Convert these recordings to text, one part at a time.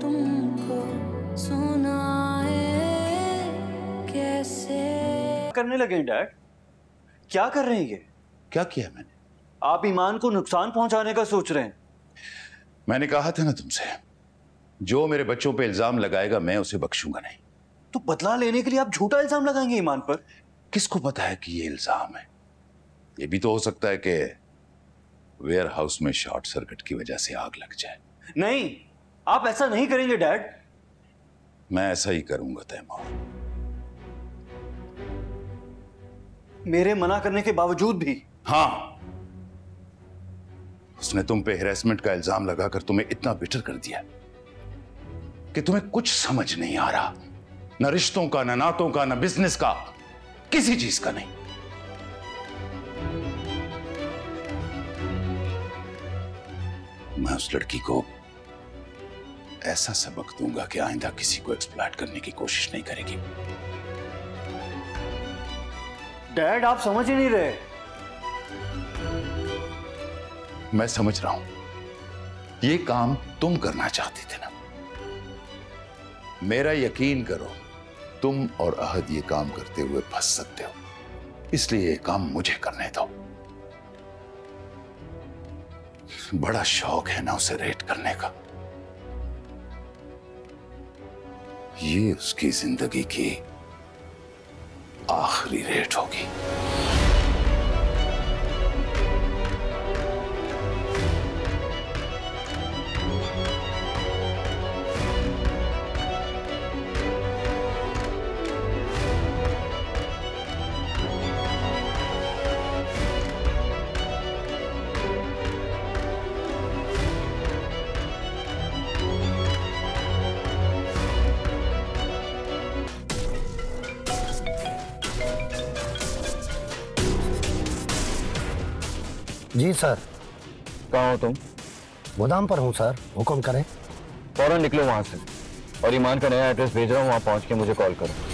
तुमको सुनाए कैसे। करने लगे डैड? क्या कर रहे हैं ये? क्या किया मैंने? आप ईमान को नुकसान पहुंचाने का सोच रहे हैं। मैंने कहा था ना तुमसे, जो मेरे बच्चों पे इल्जाम लगाएगा मैं उसे बख्शूंगा नहीं। तो बदला लेने के लिए आप झूठा इल्जाम लगाएंगे ईमान पर? किसको पता है कि ये इल्जाम है? ये भी तो हो सकता है कि वेयर हाउस में शॉर्ट सर्किट की वजह से आग लग जाए। नहीं, आप ऐसा नहीं करेंगे डैड। मैं ऐसा ही करूंगा तैमूर। मेरे मना करने के बावजूद भी? हाँ, उसने तुम पे हैरेसमेंट का इल्जाम लगाकर तुम्हें इतना बिटर कर दिया कि तुम्हें कुछ समझ नहीं आ रहा, न रिश्तों का, न नातों का, न बिजनेस का, किसी चीज का नहीं। मैं उस लड़की को ऐसा सबक दूंगा कि आइंदा किसी को एक्सप्लॉइट करने की कोशिश नहीं करेगी। डैड, आप समझ ही नहीं रहे। मैं समझ रहा हूं, ये काम तुम करना चाहते थे ना। मेरा यकीन करो, तुम और अहद ये काम करते हुए फंस सकते हो, इसलिए ये काम मुझे करने दो। बड़ा शौक है ना उसे रेट करने का। ये उसकी जिंदगी की आखिरी रेट होगी। जी सर। कहाँ हो तुम? गोदाम पर हूँ सर, हुक्म करें। फौरन निकलो वहां से, और ईमान का नया एड्रेस भेज रहा हूँ, वहां पहुंच के मुझे कॉल करो।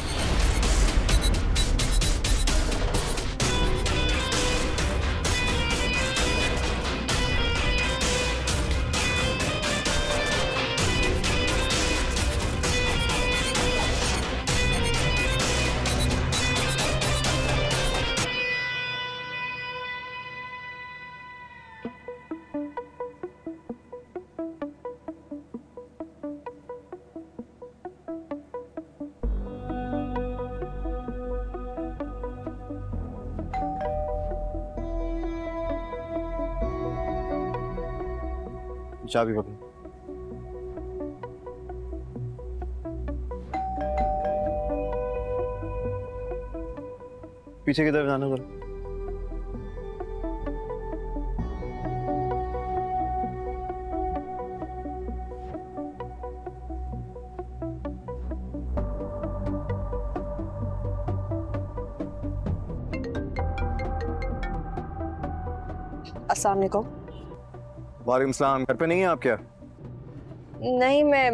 चाबी पकड़ो। पीछे की तरफ जाना करो। अस्सलाम वालेकुम। वालेकुम सलाम। घर पे नहीं है आप क्या? नहीं, मैं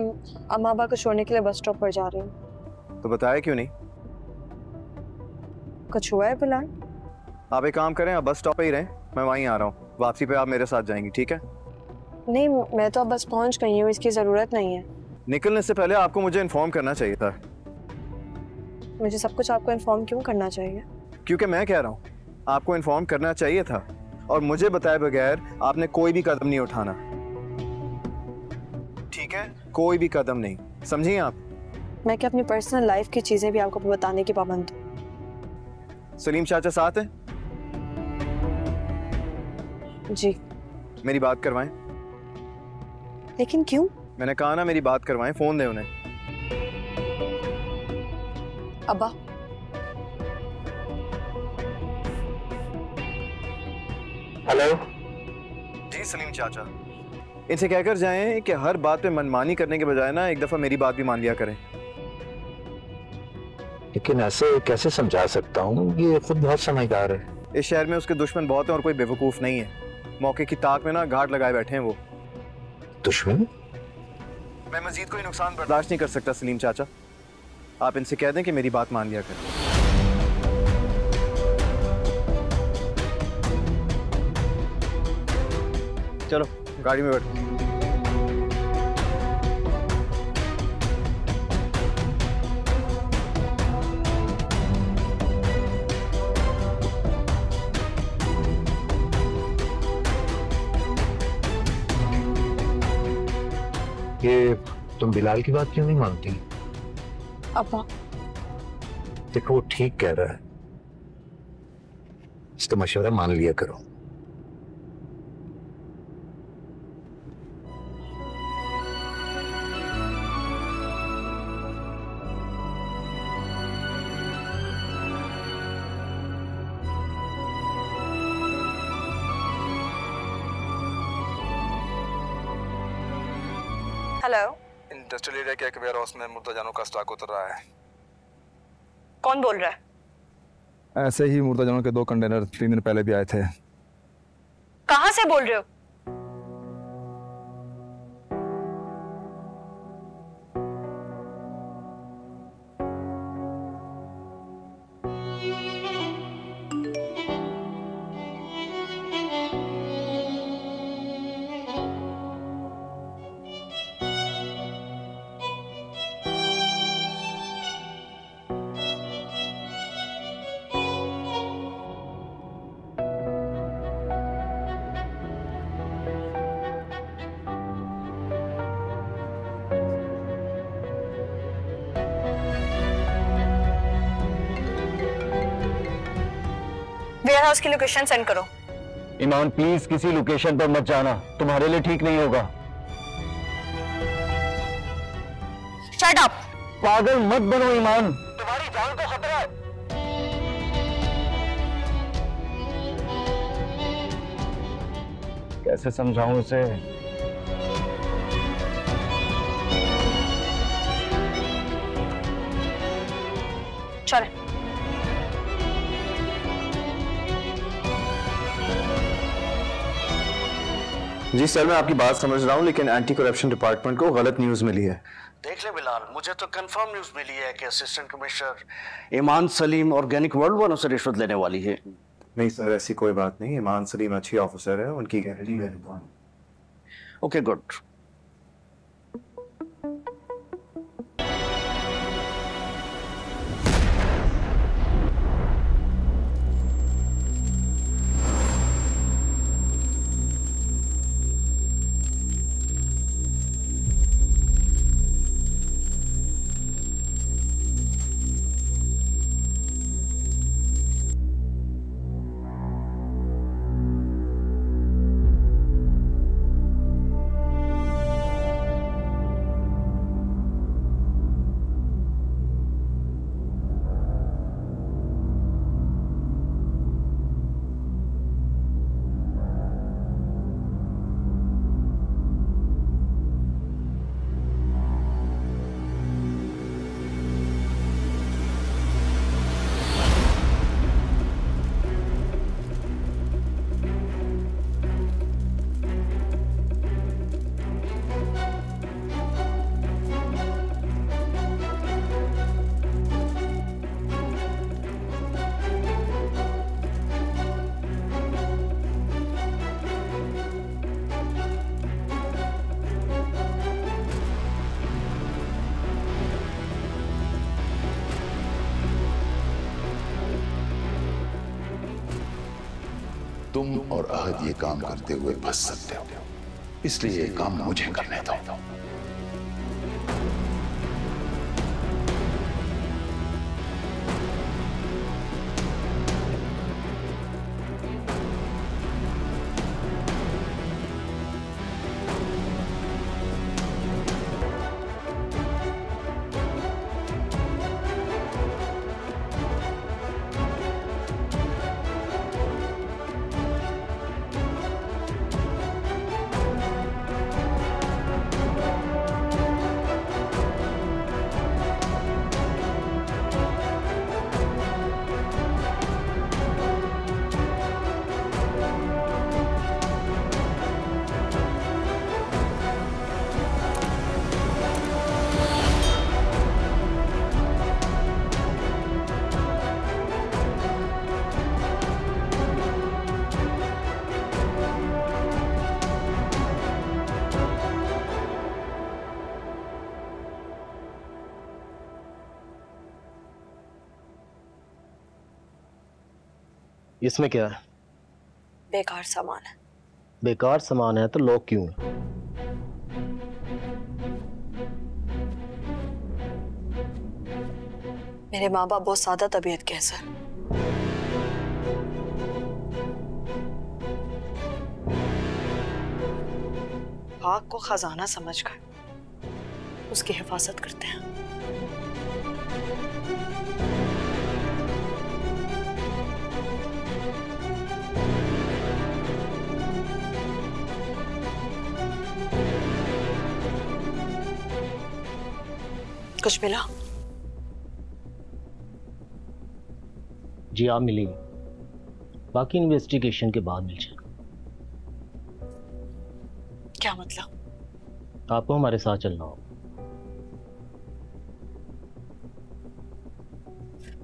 अम्मा अब्बा को छोड़ने के लिए बस स्टॉप पर जा रही हूँ। तो बताया क्यों नहीं? कुछ हुआ है फिलहाल? आप एक काम करें, आप बस स्टॉप पे ही रहें, मैं वहीं आ रहा हूँ। वापसी पे आप मेरे साथ जाएंगी, ठीक है? नहीं, मैं तो अब बस पहुँच गई हूँ, इसकी ज़रूरत नहीं है। निकलने से पहले आपको मुझे इन्फॉर्म करना चाहिए था। मुझे सब कुछ आपको इन्फॉर्म क्यों करना चाहिए? क्योंकि मैं कह रहा हूँ, आपको इन्फॉर्म करना चाहिए था, और मुझे बताए बगैर आपने कोई भी कदम नहीं उठाना, ठीक है? कोई भी कदम नहीं, समझिए आप? मैं क्या अपनी पर्सनल लाइफ की चीज़ें भी आपको बताने की पाबंद हूँ? सलीम चाचा साथ हैं? जी। मेरी बात करवाएं। लेकिन क्यों? मैंने कहा ना, मेरी बात करवाएं, फोन दें उन्हें। अब्बा। हेलो जी सलीम चाचा, इनसे कहकर जाएं कि हर बात पे मनमानी करने के बजाय ना एक दफा मेरी बात भी मान लिया करें। लेकिन ऐसे कैसे समझा सकता हूँ, ये खुद बहुत समझदार है। इस शहर में उसके दुश्मन बहुत हैं और कोई बेवकूफ नहीं है। मौके की ताक में ना घाट लगाए बैठे हैं वो। दुश्मन? मैं मजीद कोई नुकसान बर्दाश्त नहीं कर सकता सलीम चाचा, आप इनसे कह दें कि मेरी बात मान लिया करें। चलो गाड़ी में बैठो। ये तुम बिलाल की बात क्यों नहीं मानती? अब्बा, देखो वो ठीक कह रहा है, इसका मशवरा मान लिया करो। हेलो, इंडस्ट्रियल एरिया के एक वेयरहाउस में मुर्दाजानों का स्टॉक उतर रहा है। कौन बोल रहा है? ऐसे ही मुर्दाजानों के 2 कंटेनर 3 दिन पहले भी आए थे। कहाँ से बोल रहे हो? वेयरहाउस की लोकेशन सेंड करो। ईमान प्लीज किसी लोकेशन पर मत जाना, तुम्हारे लिए ठीक नहीं होगा। Shut up. पागल मत बनो ईमान, तुम्हारी जान को खतरा है। कैसे समझाऊं उसे? चले। जी सर, मैं आपकी बात समझ रहा हूँ, लेकिन एंटी करप्शन डिपार्टमेंट को गलत न्यूज़ मिली है। देख ले बिलाल, मुझे तो कंफर्म न्यूज़ मिली है कि असिस्टेंट कमिश्नर ईमान सलीम ऑर्गेनिक वर्ल्ड वालों से रिश्वत लेने वाली है। नहीं सर, ऐसी कोई बात नहीं। ईमान सलीम अच्छी ऑफिसर है, उनकी गारंटी है। Okay good. तुम और अहद ये काम करते हुए फंस सकते हो, इसलिए ये काम मुझे करने दो। इसमें क्या है? बेकार सामान है। बेकार सामान है तो लॉक क्यों है? मेरे माँ बाप बहुत सादा तबीयत के हैं सर। पाक को खजाना समझकर उसकी हिफाजत करते हैं। कुछ मिला? जी आप मिलेंगे, बाकी इन्वेस्टिगेशन के बाद मिल जाएगा। क्या मतलब? आपको हमारे साथ चलना होगा।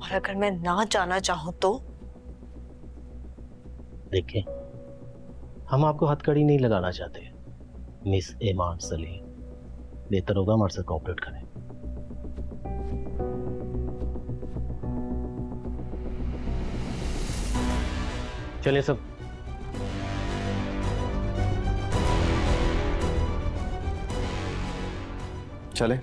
और अगर मैं ना जाना चाहूं तो? देखें, हम आपको हथकड़ी नहीं लगाना चाहते मिस ईमान सलीम, बेहतर होगा हमारे साथ कोऑपरेट करें। चलिए सब। चले।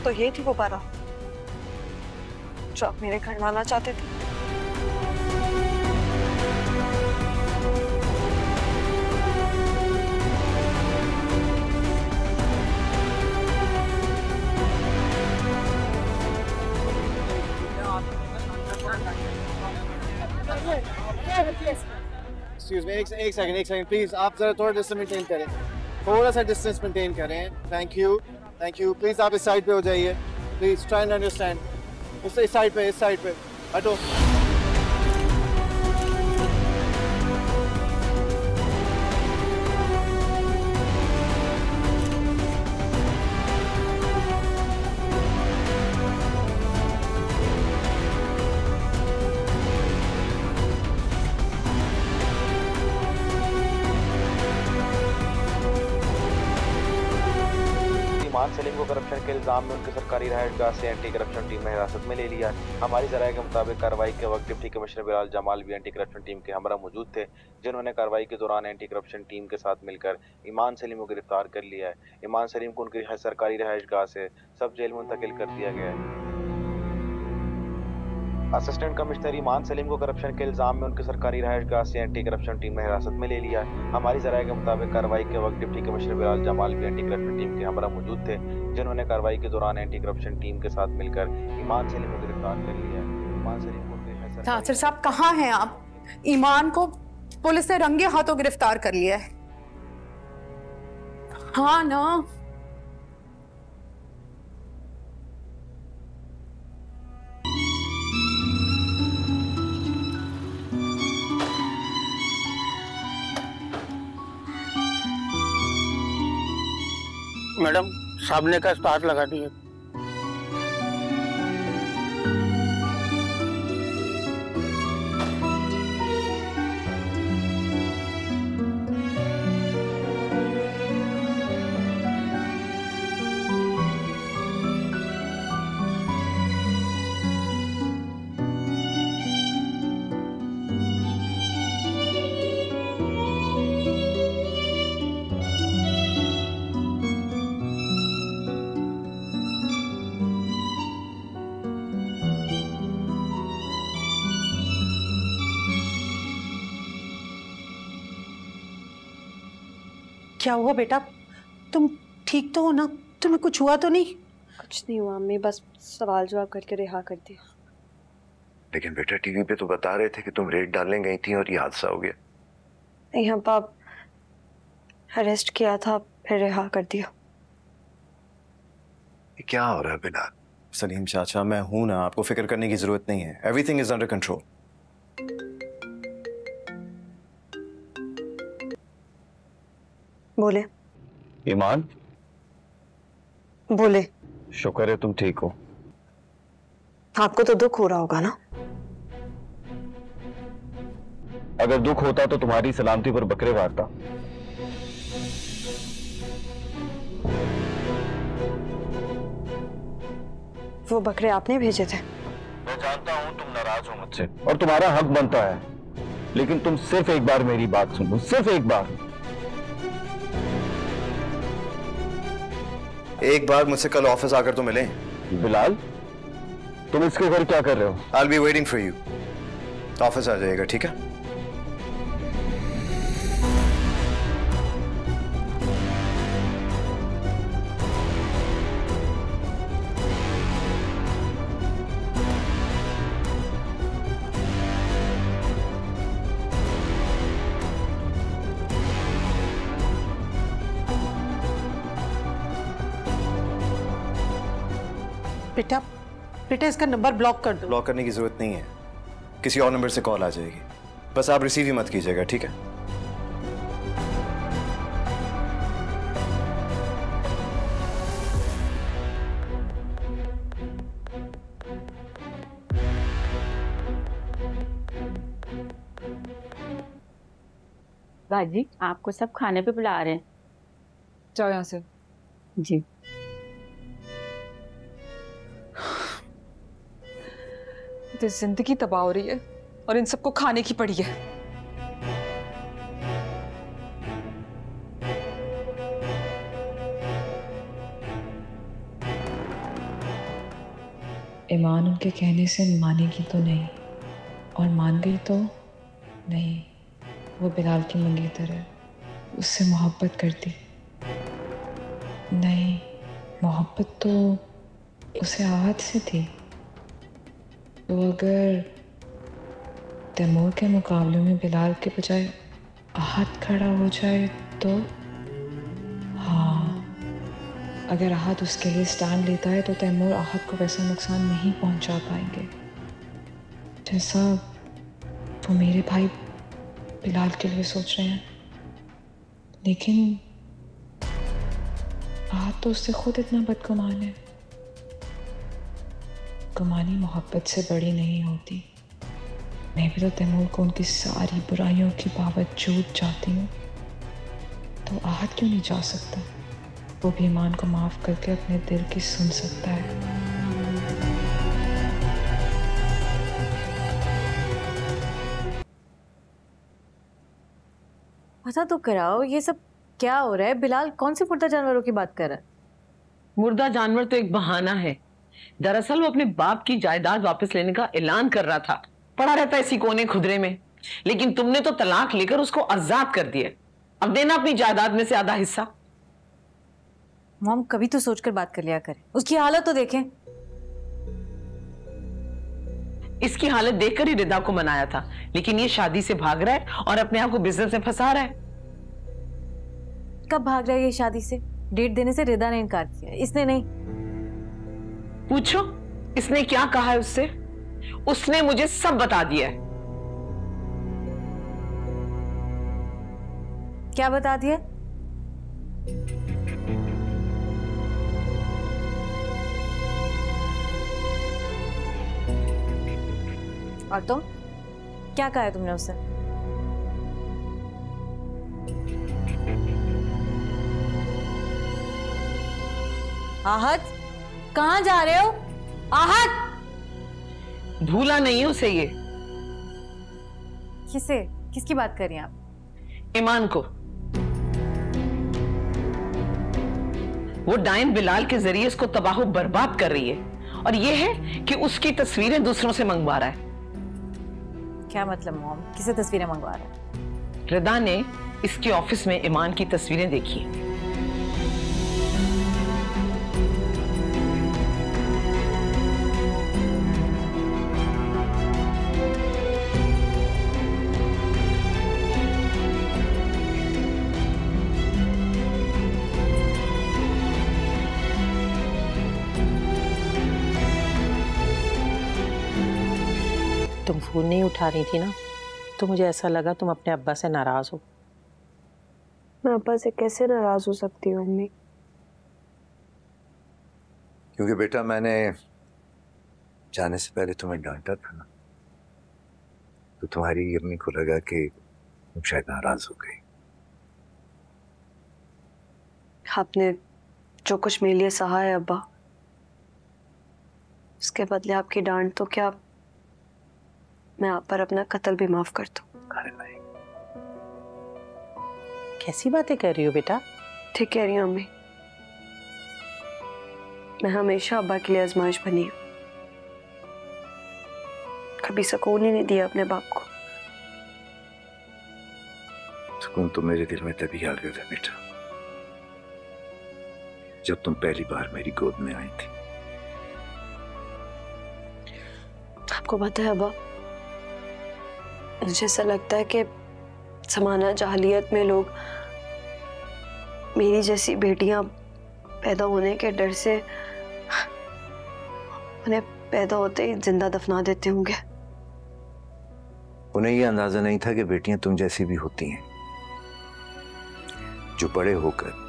तो ये थी वो बारात जो आप मेरे घर लाना चाहते थे। एक्सक्यूज मी, एक सेकंड प्लीज, आप जरा थोड़ा डिस्टेंस मेंटेन करें, थोड़ा सा डिस्टेंस मेंटेन करें। थैंक यू प्लीज आप इस साइड पे हो जाइए, प्लीज ट्राई एंड अंडरस्टैंड। इस साइड पे हटो। ईमान सलीम को करप्शन के इल्जाम में उनके सरकारी रहायशगाह से एंटी करप्शन टीम ने हिरासत में ले लिया। हमारी ज़राए के मुताबिक कार्रवाई के वक्त डिप्टी कमिश्नर बिलाल जमाल भी एंटी करप्शन टीम के हमरा मौजूद थे, जिन्होंने कार्रवाई के दौरान एंटी करप्शन टीम के साथ मिलकर ईमान सलीम को गिरफ्तार कर लिया है। ईमान सलीम को उनकी सरकारी रहायशगाह से सब जेल मुंतकिल कर दिया गया है। असिस्टेंट कमिश्नर ईमान सलीम को करप्शन के इल्जाम में उनके सरकारी रहायशगाह से एंटी करप्शन टीम ने हिरासत में ले लिया है। हमारी ज़राए के मुताबिक कार्रवाई के वक्त डिप्टी कमिश्नर बिलाल जमाल भी एंटी करप्शन टीम के हमरा मौजूद थे, जिन्होंने कार्रवाई के दौरान एंटी करप्शन टीम के साथ मिलकर ईमान सलीम को गिरफ्तार कर लिया है। ईमान सलीम को नासिर साहब कहाँ हैं आप? ईमान को पुलिस ने रंगे हाथों गिरफ्तार कर लिया है। हाँ ना, मैडम सामने का स्टार्ट लगा दिए। क्या हुआ बेटा? तुम ठीक तो हो ना? तुम्हें कुछ हुआ तो नहीं? कुछ नहीं हुआ अम्मी, बस सवाल जवाब करके रिहा कर दिया। लेकिन बेटा टीवी पे तो बता रहे थे कि तुम रेड डालने गई थी और ये हादसा हो गया। नहीं अब्बा, अरेस्ट किया था फिर रिहा कर दिया। ये क्या हो रहा है बिलाल? सलीम चाचा मैं हूं ना, आपको फिक्र करने की जरूरत नहीं है। Everything is under control. बोले ईमान, बोले। शुक्र है तुम ठीक हो। आपको तो दुख हो रहा होगा ना? अगर दुख होता तो तुम्हारी सलामती पर बकरे वारता। वो बकरे आपने भेजे थे? मैं जानता हूं तुम नाराज हो मुझसे और तुम्हारा हक बनता है, लेकिन तुम सिर्फ एक बार मेरी बात सुनो, सिर्फ एक बार। एक बार मुझसे कल ऑफिस आकर तो मिले। बिलाल, तुम इसके घर क्या कर रहे हो? I'll be waiting for you। Office आ जाइएगा, ठीक है? बेटा बेटा इसका नंबर ब्लॉक कर दो। ब्लॉक करने की जरूरत नहीं है, किसी और नंबर से कॉल आ जाएगी, बस आप रिसीव ही मत कीजिएगा, ठीक है? बाजी आपको सब खाने पे बुला रहे हैं। जाओ यहाँ से। जी। तो जिंदगी तबाह हो रही है और इन सबको खाने की पड़ी है। ईमान उनके कहने से मानेगी तो नहीं, और मान गई तो नहीं। वो बिलाल की मंगेतर है, उससे मोहब्बत करती नहीं। मोहब्बत तो उसे आहत से थी। तो अगर तैमूर के मुकाबले में बिलाल के बजाय आहत खड़ा हो जाए तो हाँ, अगर आहत उसके लिए स्टैंड लेता है तो तैमूर आहत को वैसा नुकसान नहीं पहुंचा पाएंगे जैसा वो मेरे भाई बिलाल के लिए सोच रहे हैं। लेकिन आहत तो उससे खुद इतना बदगुमान है। गुमानी मोहब्बत से बड़ी नहीं होती। मैं भी तो तैमूर को उनकी सारी बुराइयों के बावजूद चाहती हूँ, तो आहत क्यों नहीं जा सकता? वो भी ईमान को माफ करके अपने दिल की सुन सकता है। पता तो कराओ ये सब क्या हो रहा है? बिलाल कौन से मुर्दा जानवरों की बात कर रहा है? मुर्दा जानवर तो एक बहाना है। दरअसल वो अपने बाप की जायदाद वापस लेने का ऐलान कर रहा था, पड़ा रहता है इसी कोने खुदरे में। लेकिन तुमने तो तलाक लेकर उसको आजाद कर दिया। अब देना अपनी जायदाद में से आधा हिस्सा। मॉम कभी तो सोचकर बात कर लिया करें, उसकी हालत तो देखें। इसकी हालत देखकर ही रिदा को मनाया था, लेकिन ये शादी से भाग रहा है और अपने आप को बिजनेस में फंसा रहा है। कब भाग रहा है ये शादी से? डेट देने से रिदा ने इनकार किया, इसने नहीं। पूछो इसने क्या कहा है उससे? उसने मुझे सब बता दिया है। क्या बता दिया? और तुम क्या कहा है तुमने उससे? आहत कहां जा रहे हो? आहत! भूला नहीं है उसे ये। किसे? किसकी बात कर रही हैं आप? ईमान को। वो डायन बिलाल के जरिए इसको तबाह बर्बाद कर रही है, और ये है कि उसकी तस्वीरें दूसरों से मंगवा रहा है। क्या मतलब मॉम? किसे तस्वीरें मंगवा रहा है? रिदा ने इसके ऑफिस में ईमान की तस्वीरें देखी। तुम फोन नहीं उठा रही थी ना, तो मुझे ऐसा लगा तुम अपने अब्बा से नाराज हो। मैं अब्बा से कैसे नाराज हो सकती हूँ अम्मी? क्योंकि बेटा मैंने जाने से पहले तुम्हें डांटा था ना, तो तुम्हारी अम्मी को लगा कि तुम शायद नाराज हो गई। आपने जो कुछ मेरे लिए सहा है अब्बा, उसके बदले आपकी डांट तो क्या मैं आप पर अपना कत्ल भी माफ कर दूं। कैसी बातें कर रही हो बेटा? ठीक कह रही हूँ अम्मी। मैं हमेशा अब्बा के लिए आजमाइश बनी हूँ, कभी सुकून ही नहीं दिया अपने बाप को। सुकून तो मेरे दिल में तभी आ गया था बेटा जब तुम पहली बार मेरी गोद में आई थी। आपको पता है अब्बा, मुझे ऐसा लगता है कि ज़माना जाहिलियत में लोग मेरी जैसी बेटियां पैदा होने के डर से उन्हें पैदा होते ही जिंदा दफना देते होंगे। उन्हें यह अंदाजा नहीं था कि बेटियां तुम जैसी भी होती हैं, जो बड़े होकर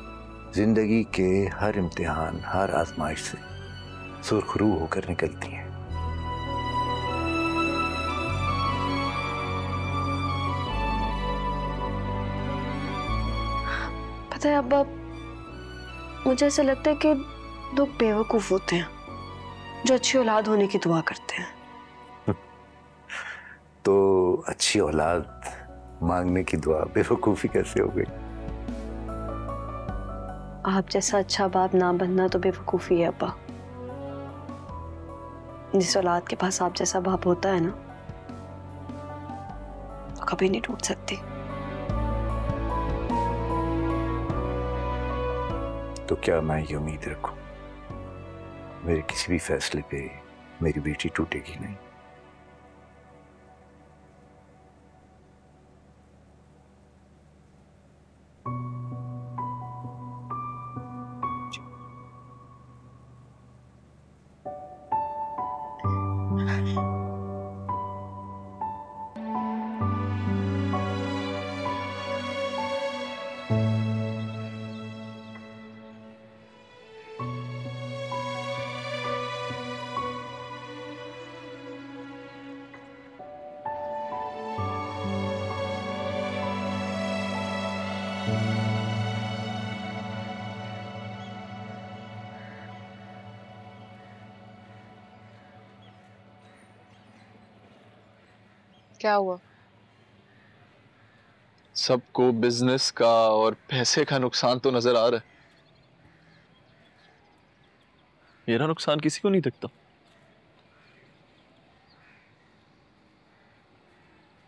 जिंदगी के हर इम्तिहान, हर आजमाइश से सुरखरू होकर निकलती हैं। पता है अब्बा, मुझे ऐसा लगता है कि लोग बेवकूफ होते हैं जो अच्छी औलाद होने की दुआ करते हैं। तो अच्छी औलाद मांगने की दुआ बेवकूफी कैसे हो गई? आप जैसा अच्छा बाप ना बनना तो बेवकूफी है अब्बा। जिस औलाद के पास आप जैसा बाप होता है ना, तो कभी नहीं टूट सकती। तो क्या मैं ये उम्मीद रखूं मेरे किसी भी फैसले पे मेरी बेटी टूटेगी नहीं? क्या हुआ? सबको बिजनेस का और पैसे का नुकसान तो नजर आ रहा है, मेरा नुकसान किसी को नहीं दिखता।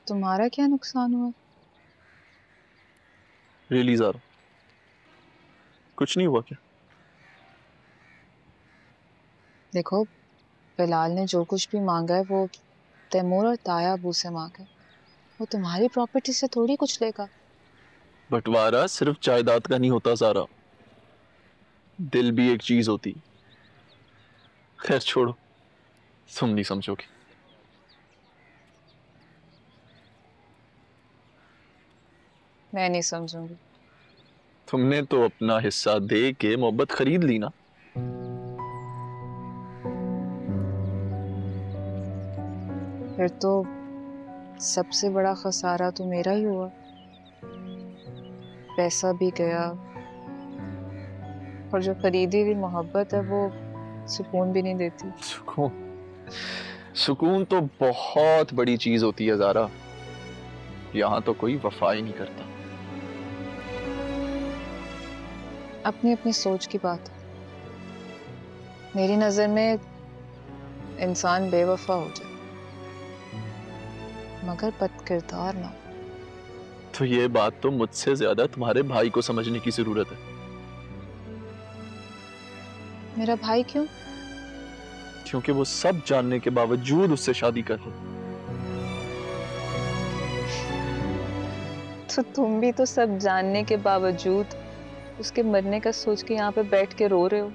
तुम्हारा क्या नुकसान हुआ? रियली ज़ारा, कुछ नहीं हुआ क्या? देखो, बिलाल ने जो कुछ भी मांगा है वो तैमूर और ताया अबू से मांगा है। वो तुम्हारी प्रॉपर्टी से थोड़ी कुछ लेगा। बंटवारा सिर्फ जायदाद का नहीं होता ज़ारा, दिल भी एक चीज होती। खैर छोड़ो, तुम नहीं समझोगे। मैं नहीं समझूंगी। तुमने तो अपना हिस्सा दे के मोहब्बत खरीद ली ना। फिर तो सबसे बड़ा खसारा तो मेरा ही हुआ। पैसा भी गया और जो खरीदी हुई मोहब्बत है वो सुकून भी नहीं देती। सुकून तो बहुत बड़ी चीज होती है ज़ारा, यहाँ तो कोई वफा ही नहीं करता। अपनी अपनी सोच की बात है। मेरी नजर में इंसान बेवफा हो जाए मगर बदकिरदार ना। तो ये बात तो मुझसे ज्यादा तुम्हारे भाई को समझने की जरूरत है। मेरा भाई क्यों? क्योंकि वो सब जानने के बावजूद उससे शादी कर रहे। तो तुम भी तो सब जानने के बावजूद उसके मरने का सोच के यहाँ पे बैठ के रो रहे हो।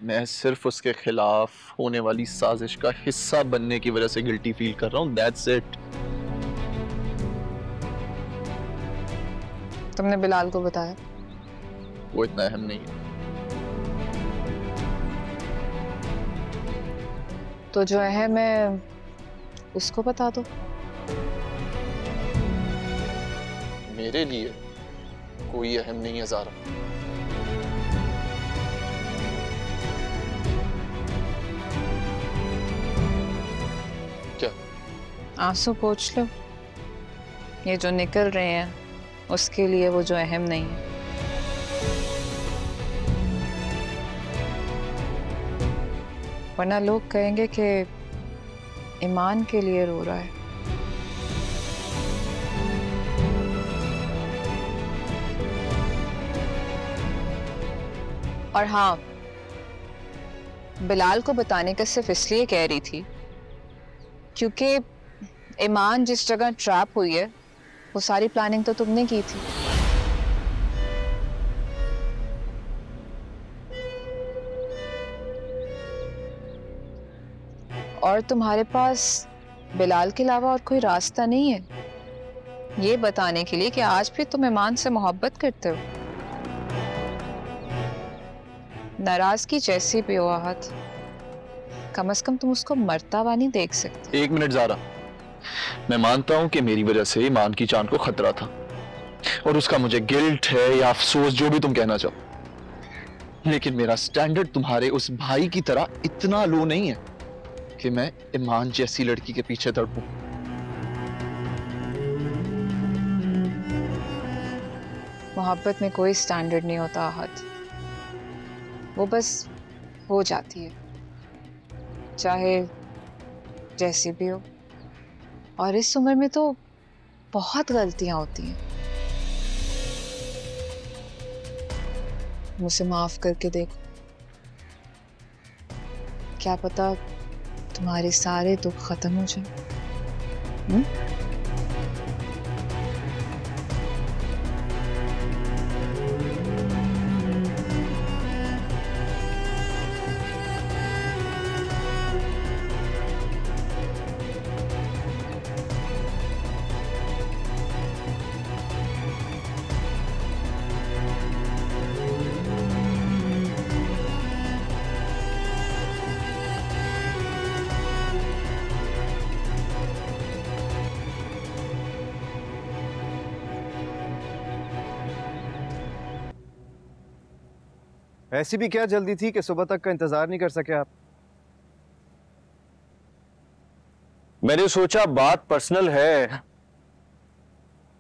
मैं सिर्फ उसके खिलाफ होने वाली साजिश का हिस्सा बनने की वजह से गिल्टी फील कर रहा हूँ, दैट्स इट। तुमने बिलाल को बताया? वो इतना अहम नहीं है। तो जो अहम है उसको बता दो। मेरे लिए कोई अहम नहीं है ज़ारा। क्या? आंसू पोंछ लो। ये जो निकल रहे हैं उसके लिए वो जो अहम नहीं है। वरना लोग कहेंगे कि ईमान के लिए रो रहा है। और हाँ, बिलाल को बताने का सिर्फ इसलिए कह रही थी क्योंकि ईमान जिस जगह ट्रैप हुई है वो सारी प्लानिंग तो तुमने की थी। और तुम्हारे पास बिलाल के अलावा और कोई रास्ता नहीं है ये बताने के लिए कि आज भी तुम ईमान से मोहब्बत करते हो। नाराजगी जैसी भी हो आहत, कम से कम तुम उसको मरता हुआ नहीं देख सकते। एक मिनट ज़ारा, मैं मानता हूं कि मेरी वजह से ईमान की जान को खतरा था और उसका मुझे गिल्ट है या अफसोस, जो भी तुम कहना चाहो, लेकिन मेरा स्टैंडर्ड तुम्हारे उस भाई की तरह इतना लो नहीं है कि मैं ईमान जैसी लड़की के पीछे तड़पूं। मोहब्बत में कोई स्टैंडर्ड नहीं होता आहत, वो बस हो जाती है चाहे जैसी भी हो। और इस उम्र में तो बहुत गलतियां होती हैं। मुझे माफ करके देखो, क्या पता तुम्हारे सारे दुख खत्म हो जाए। ऐसी भी क्या जल्दी थी कि सुबह तक का इंतजार नहीं कर सके आप? मैंने सोचा बात पर्सनल है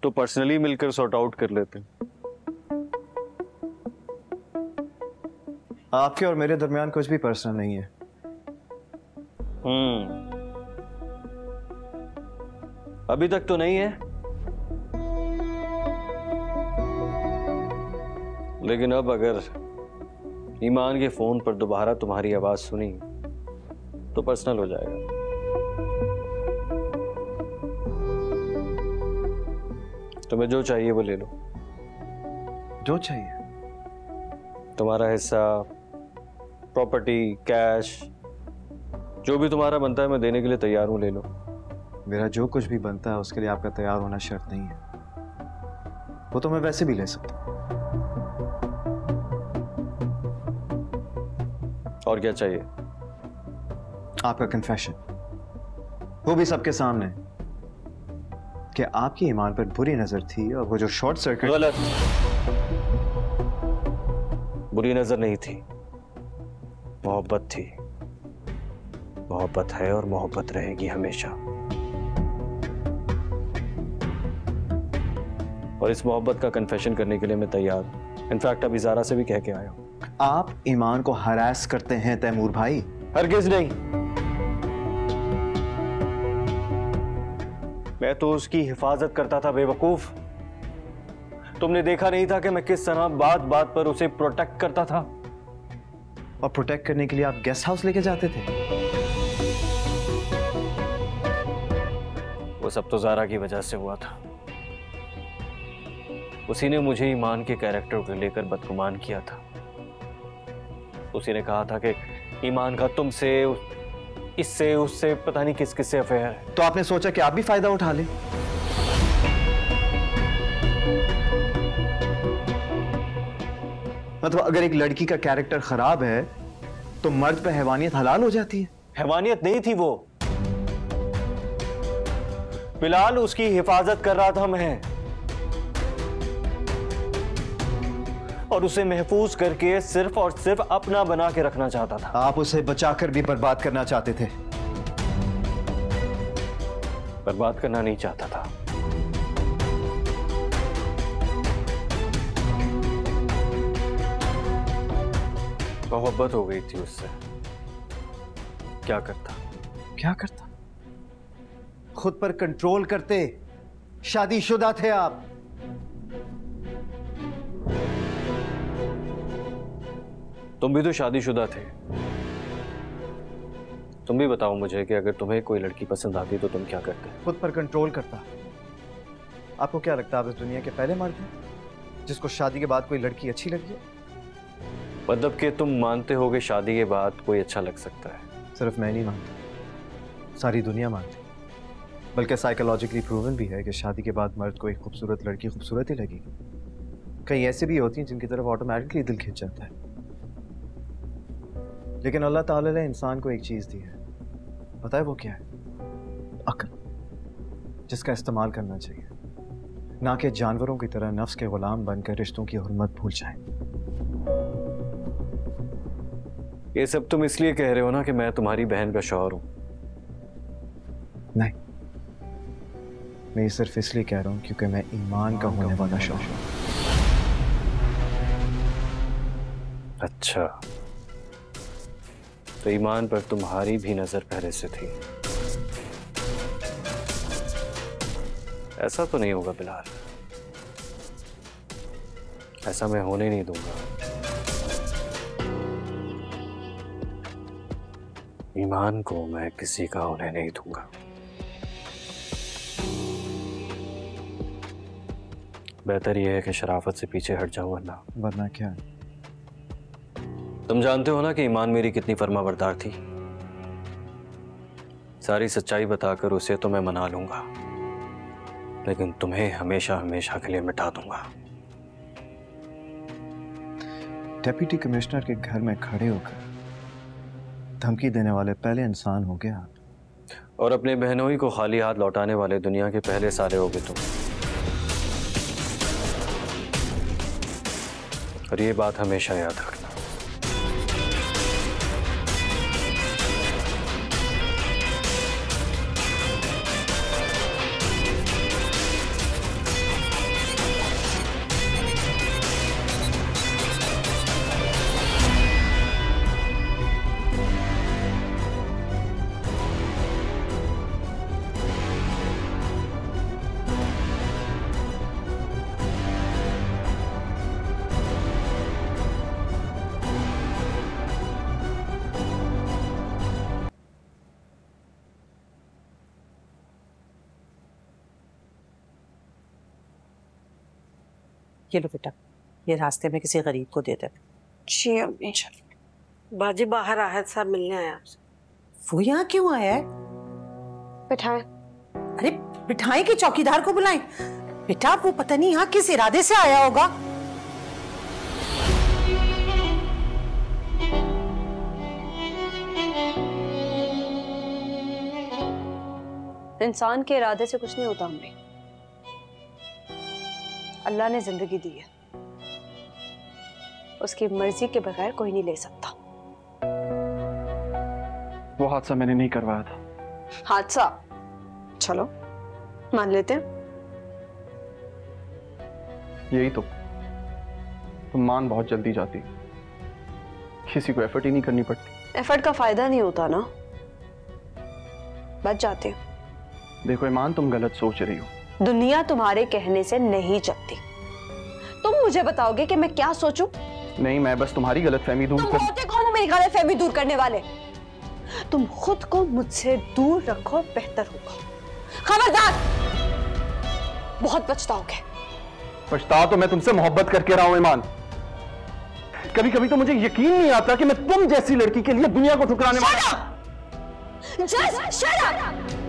तो पर्सनली मिलकर सॉर्ट आउट कर लेते हैं। आपके और मेरे दरमियान कुछ भी पर्सनल नहीं है। अभी तक तो नहीं है, लेकिन अब अगर ईमान के फोन पर दोबारा तुम्हारी आवाज सुनी तो पर्सनल हो जाएगा। तुम्हें जो चाहिए वो ले लो। जो चाहिए? तुम्हारा हिस्सा, प्रॉपर्टी, कैश, जो भी तुम्हारा बनता है मैं देने के लिए तैयार हूं, ले लो। मेरा जो कुछ भी बनता है उसके लिए आपका तैयार होना शर्त नहीं है, वो तो मैं वैसे भी ले सकता हूं। और क्या चाहिए? आपका कन्फेशन, वो भी सबके सामने, कि आपकी ईमान पर बुरी नजर थी और वो जो शॉर्ट सर्किट। गलत, बुरी नजर नहीं थी, मोहब्बत थी। मोहब्बत है और मोहब्बत रहेगी हमेशा। और इस मोहब्बत का कन्फेशन करने के लिए मैं तैयार हूं। इनफैक्ट अभी ज़ारा से भी कह के आया हूं। आप ईमान को हरास करते हैं तैमूर भाई? हरगिज़ नहीं, मैं तो उसकी हिफाजत करता था बेवकूफ। तुमने देखा नहीं था कि मैं किस तरह बात बात पर उसे प्रोटेक्ट करता था? और प्रोटेक्ट करने के लिए आप गेस्ट हाउस लेके जाते थे? वो सब तो ज़ारा की वजह से हुआ था। उसी ने मुझे ईमान के कैरेक्टर को लेकर बदगुमान किया था। उसी ने कहा था कि ईमान का तुमसे, इससे, उससे, पता नहीं किस किस से अफेयर है। तो आपने सोचा कि आप भी फायदा उठा लें? मतलब अगर एक लड़की का कैरेक्टर खराब है तो मर्द पे हैवानियत हलाल हो जाती है? हैवानियत नहीं थी वो, बिलाल उसकी हिफाजत कर रहा था मैं, और उसे महफूज करके सिर्फ और सिर्फ अपना बना के रखना चाहता था। आप उसे बचाकर भी बर्बाद करना चाहते थे? बर्बाद करना नहीं चाहता था, मोहब्बत हो गई थी उससे। क्या करता? क्या करता? खुद पर कंट्रोल करते। शादीशुदा थे आप। तुम भी तो शादीशुदा थे। तुम भी बताओ मुझे कि अगर तुम्हें कोई लड़की पसंद आती तो तुम क्या करते? खुद पर कंट्रोल करता। आपको क्या लगता है आप इस दुनिया के पहले मर्द हैं जिसको शादी के बाद कोई लड़की अच्छी लगी है? मतलब कि तुम मानते हो कि शादी के बाद कोई अच्छा लग सकता है? सिर्फ मैं नहीं मानता, सारी दुनिया मानती। बल्कि साइकोलॉजिकली प्रूवन भी है कि शादी के बाद मर्द को एक खूबसूरत लड़की खूबसूरत ही लगेगी। कई ऐसे भी होती हैं जिनकी तरफ ऑटोमेटिकली दिल खिंच जाता है। लेकिन अल्लाह ताला ने इंसान को एक चीज़ दी है, पता है वो क्या है? अक्ल, जिसका इस्तेमाल करना चाहिए, ना कि जानवरों की तरह नफ्स के गुलाम बनकर रिश्तों की हुर्मत भूल जाएं। ये सब तुम इसलिए कह रहे हो ना कि मैं तुम्हारी बहन का शौहर हूं? नहीं, मैं ये सिर्फ इसलिए कह रहा हूं क्योंकि मैं ईमान का होने वाला शौहर हूं। अच्छा, तो ईमान पर तुम्हारी भी नजर पहले से थी। ऐसा तो नहीं होगा बिलाल, ऐसा मैं होने नहीं दूंगा। ईमान को मैं किसी का होने नहीं दूंगा। बेहतर यह है कि शराफत से पीछे हट जाऊं, वरना क्या? तुम जानते हो ना कि ईमान मेरी कितनी फर्माबरदार थी। सारी सच्चाई बताकर उसे तो मैं मना लूंगा, लेकिन तुम्हें हमेशा हमेशा के लिए मिटा दूंगा। डेप्यूटी कमिश्नर के घर में खड़े होकर धमकी देने वाले पहले इंसान हो गया आप, और अपने बहनों ही को खाली हाथ लौटाने वाले दुनिया के पहले साले हो गए तुम। और ये बात हमेशा याद रखना। ये लो बेटा, ये रास्ते में किसी गरीब को दे दे। जी अम्मी। बाजी बाहर आहद साहब मिलने आया आपसे। वो यहाँ क्यों आया है? बिठाएं। अरे बिठाएं कि चौकीदार को बुलाएं? बेटा वो पता नहीं यहाँ किस इरादे से आया होगा। इंसान के इरादे से कुछ नहीं होता अम्मी। अल्लाह ने जिंदगी दी है, उसकी मर्जी के बगैर कोई नहीं ले सकता। वो हादसा मैंने नहीं करवाया था। हादसा? चलो मान लेते हैं। यही तो, तुम मान बहुत जल्दी जाती, किसी को एफर्ट ही नहीं करनी पड़ती। एफर्ट का फायदा नहीं होता ना, बच जाते। देखो ईमान, तुम गलत सोच रही हो। दुनिया तुम्हारे कहने से नहीं चलती। तुम मुझे बताओगे कि मैं क्या सोचूं? नहीं, मैं बस तुम्हारी गलतफहमी दूर तुम होते कौन हो मेरी गलतफहमी दूर करने वाले? तुम खुद को मुझसे दूर रखो, बेहतर होगा। खबरदार, बहुत पछताओगे। पछता तो मैं तुमसे मोहब्बत करके रहा हूं ईमान, कभी कभी तो मुझे यकीन नहीं आता कि मैं तुम जैसी लड़की के लिए दुनिया को ठुकराने वाला। Just shut up!